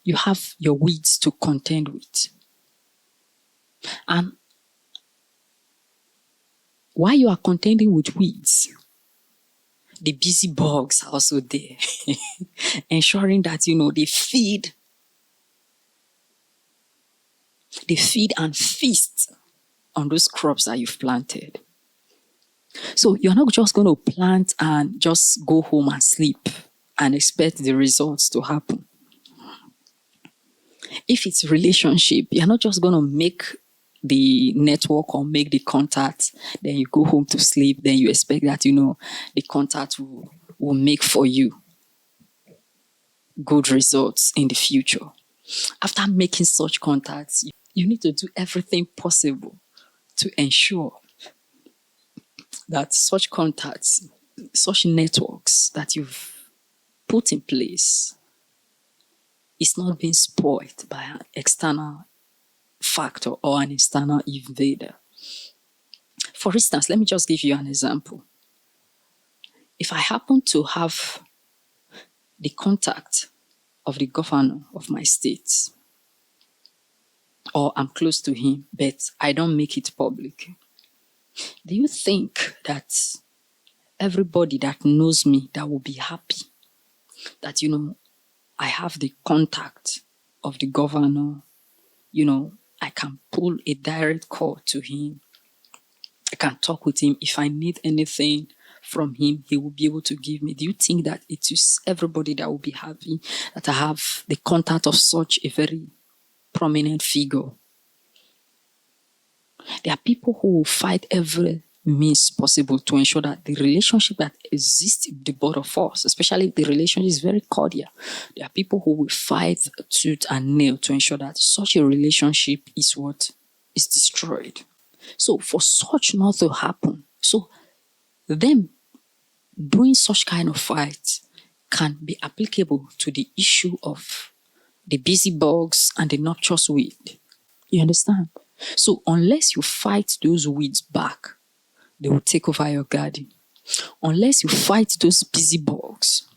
you have your weeds to contend with. And while you are contending with weeds, the busy bugs are also there, ensuring that, they feed and feast on those crops that you've planted. So you're not just going to plant and just go home and sleep and expect the results to happen. If it's relationship, you're not just going to make the network or make the contact, then you go home to sleep, then you expect that, the contact will make for you good results in the future. After making such contacts, you need to do everything possible to ensure that such contacts, such networks that you've put in place is not being spoiled by an external factor or an external invader. For instance, let me just give you an example. If I happen to have the contact of the governor of my state, or I'm close to him, but I don't make it public, do you think that everybody that knows me that will be happy that, I have the contact of the governor, I can pull a direct call to him, I can talk with him. If I need anything from him, he will be able to give me. Do you think that it is everybody that will be happy that I have the contact of such a very prominent figure? There are people who will fight every means possible to ensure that the relationship that exists in the both of us, especially if the relationship is very cordial, there are people who will fight tooth and nail to ensure that such a relationship is what is destroyed. So for such not to happen, so them doing such kind of fight can be applicable to the issue of the busy bugs and the noxious weed. You understand? So unless you fight those weeds back, they will take over your garden. Unless you fight those busy bugs,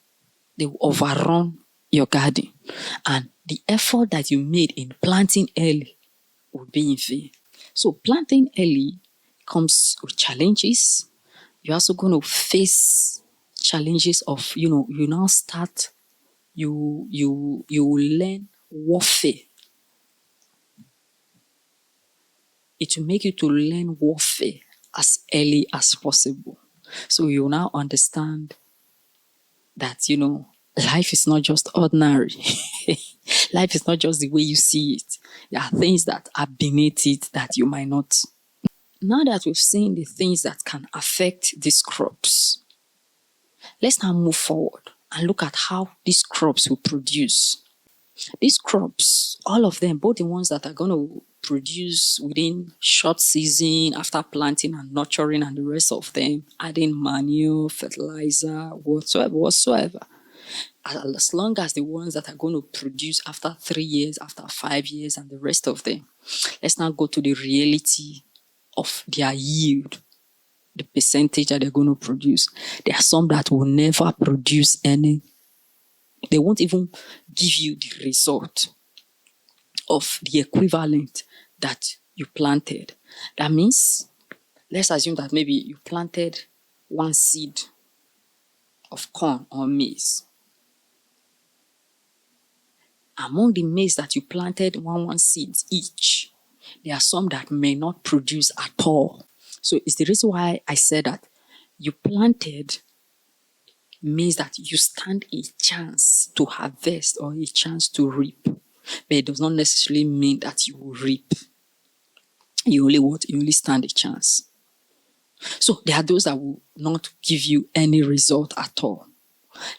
they will overrun your garden. And the effort that you made in planting early will be in vain. So planting early comes with challenges. You're also going to face challenges of, you now start, you will learn warfare. It will make you to learn warfare as early as possible. So you now understand that, life is not just ordinary. Life is not just the way you see it. There are things that are beneath it that you might not. Now that we've seen the things that can affect these crops, let's now move forward and look at how these crops will produce. These crops, all of them, both the ones that are going to produce within short season after planting and nurturing and the rest of them, adding manure, fertilizer, whatsoever. As long as the ones that are going to produce after 3 years, after 5 years, and the rest of them. Let's now go to the reality of their yield, the percentage that they're going to produce. There are some that will never produce any. They won't even give you the result of the equivalent that you planted. That means, let's assume that maybe you planted 1 seed of corn or maize. Among the maize that you planted, one seeds each, there are some that may not produce at all. So it's the reason why I said that you planted means that you stand a chance to harvest or a chance to reap. But it does not necessarily mean that you will reap. You only stand a chance. So there are those that will not give you any result at all.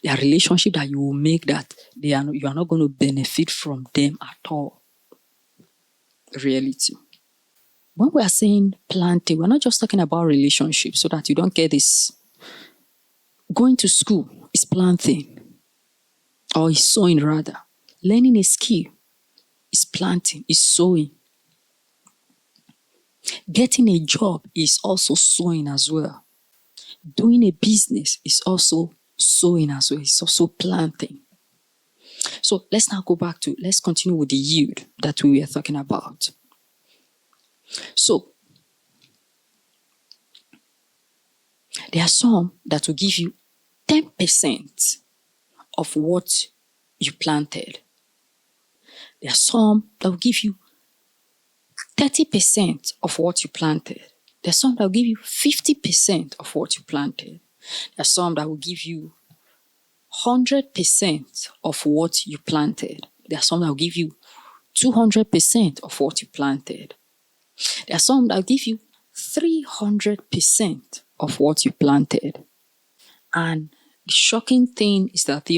There are relationships that you will make that you are not going to benefit from them at all. Reality. When we are saying planting, we're not just talking about relationships, so that you don't get this. Going to school is planting, or is sowing rather. Learning a skill is planting, is sowing. Getting a job is also sowing as well. Doing a business is also sowing as well. It's also planting. So let's continue with the yield that we were talking about. So there are some that will give you 10% of what you planted. There are some that will give you 30% of what you planted. There are some that will give you 50% of what you planted. There are some that will give you 100% of what you planted. There are some that will give you 200% of what you planted. There are some that will give you 300% of what you planted. And the shocking thing is that,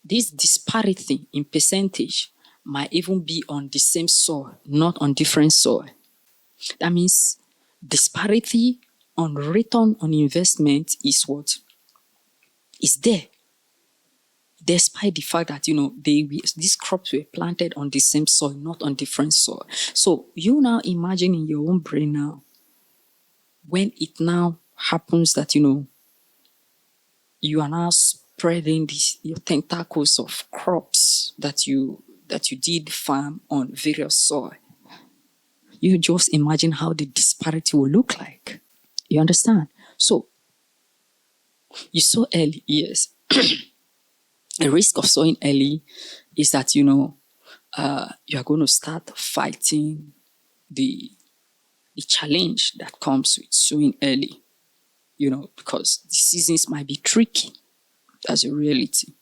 this disparity in percentage might even be on the same soil, not on different soil. That means disparity on return on investment is what is there. Despite the fact that, these crops were planted on the same soil, not on different soil. So you now imagine in your own brain now, when it now happens that, you are now spreading your tentacles of crops that you did farm on various soil. You just imagine how the disparity will look like. You understand? So you sow early, yes. The risk of sowing early is that, you are going to start fighting the challenge that comes with sowing early, because the seasons might be tricky. That's a reality.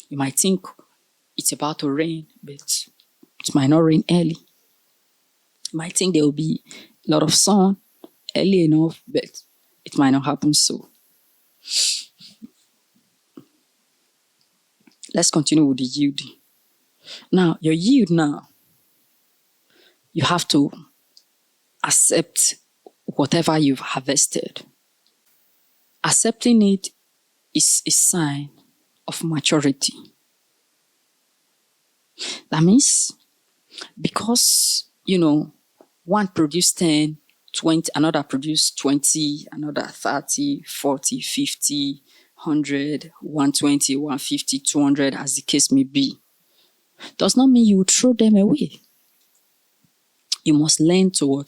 You might think it's about to rain, but it might not rain early. You might think there will be a lot of sun early enough, but it might not happen so. Let's continue with the yield. Now, your yield now, you have to accept whatever you've harvested. Accepting it is a sign of maturity. That means because, one produced 10, 20, another produced 20, another 30, 40, 50, 100, 120, 150, 200, as the case may be, does not mean you throw them away. You must learn to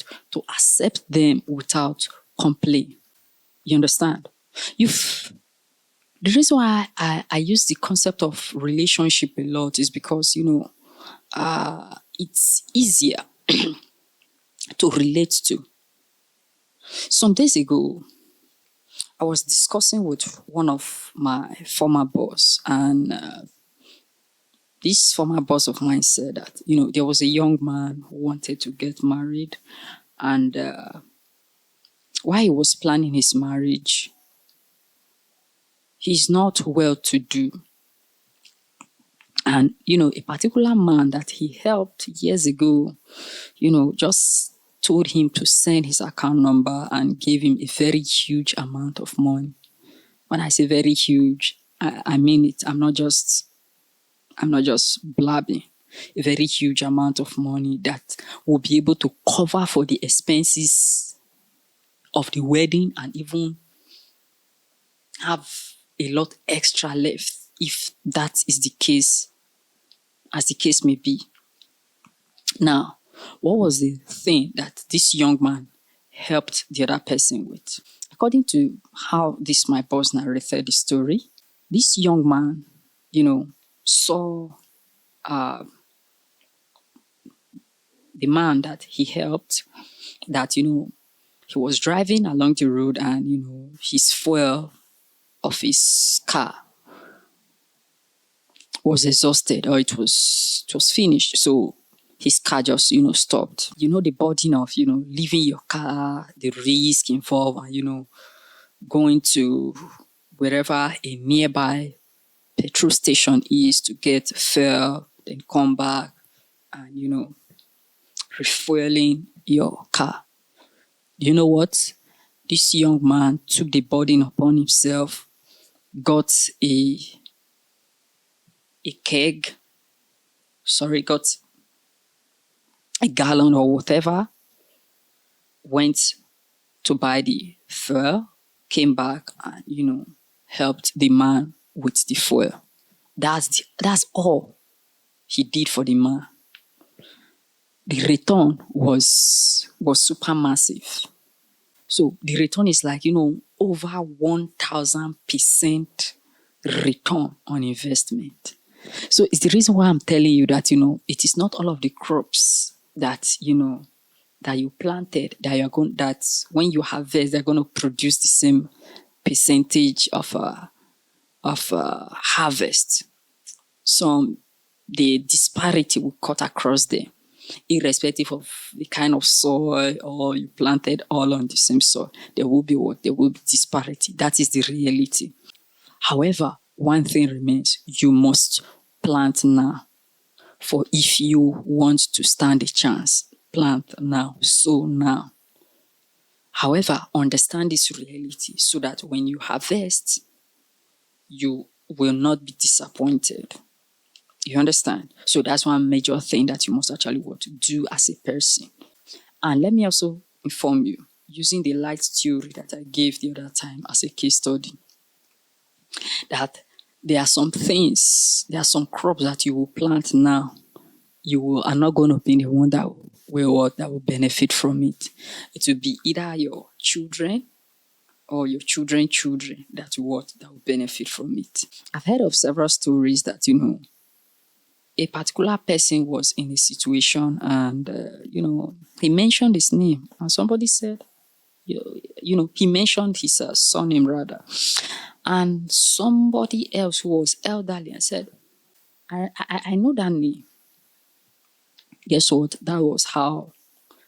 accept them without complaint. You understand? The reason why I use the concept of relationship a lot is because, it's easier to relate to. Some days ago, I was discussing with one of my former boss, and this former boss of mine said that, there was a young man who wanted to get married, and while he was planning his marriage, he's not well to do. And, a particular man that he helped years ago, just told him to send his account number and gave him a very huge amount of money. When I say very huge, I mean it. I'm not just blabbing. A very huge amount of money that will be able to cover for the expenses of the wedding and even have a lot extra left if that is the case, as the case may be. Now, what was the thing that this young man helped the other person with? According to how this my boss narrated the story, this young man, saw the man that he helped, that, he was driving along the road and, his fuel of his car was exhausted, or it was finished. So his car just, stopped. The burden of, leaving your car, the risk involved, and, going to wherever a nearby petrol station is to get fuel, then come back and, refueling your car. You know what? This young man took the burden upon himself, got a gallon or whatever, went to buy the fuel, came back and, helped the man with the fuel. That's all he did for the man. The return was super massive. So the return is like, over 1,000% return on investment. So it's the reason why I'm telling you that, it is not all of the crops that, that you planted that when you harvest, they're going to produce the same percentage of harvest. So the disparity will cut across them, irrespective of the kind of soil or you planted all on the same soil. There will be disparity. That is the reality. However, one thing remains: you must plant now. For if you want to stand a chance, plant now, sow now. However, understand this reality so that when you harvest, you will not be disappointed. You understand? So that's one major thing that you must actually want to do as a person. And let me also inform you, using the light theory that I gave the other time as a case study, that there are some crops that you will plant now. You are not going to be the one that will benefit from it. It will be either your children or your children's children that will benefit from it. I've heard of several stories that, a particular person was in a situation and, he mentioned his name and somebody said, he mentioned his surname rather. And somebody else who was elderly and said, I know that name. Guess what? That was how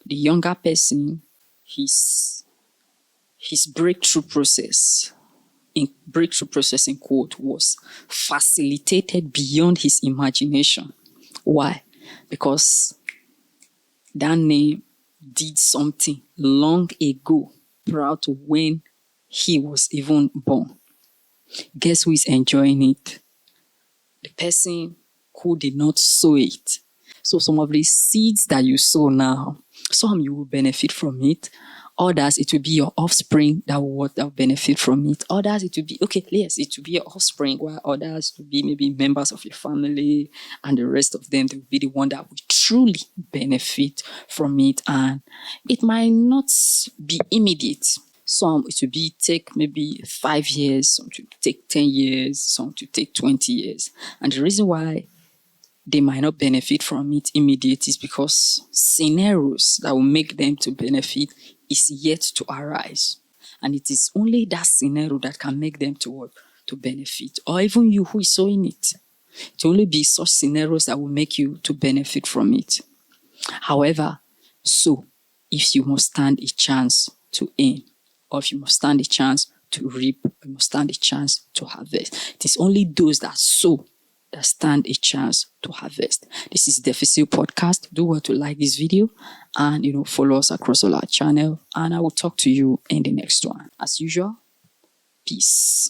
the younger person, his breakthrough process in quote, was facilitated beyond his imagination. Why? Because that name did something long ago prior to when he was even born. Guess who is enjoying it? The person who did not sow it. So some of the seeds that you sow now, some you will benefit from it. Others, it will be your offspring that will benefit from it. Others, it will be, it will be your offspring, while others will be maybe members of your family, and the rest of them, they will be the one that will truly benefit from it. And it might not be immediate. Some, it will take maybe 5 years, some to take 10 years, some to take 20 years. And the reason why they might not benefit from it immediately is because scenarios that will make them to benefit is yet to arise. And it is only that scenario that can make them to benefit, or even you who is sowing it. It will only be such scenarios that will make you to benefit from it. However, so if you must stand a chance to earn, or if you must stand a chance to reap, you must stand a chance to harvest. It is only those that sow that stand a chance to harvest. This is Defisil Podcast. Do want to like this video and follow us across all our channel, and I will talk to you in the next one. As usual, peace.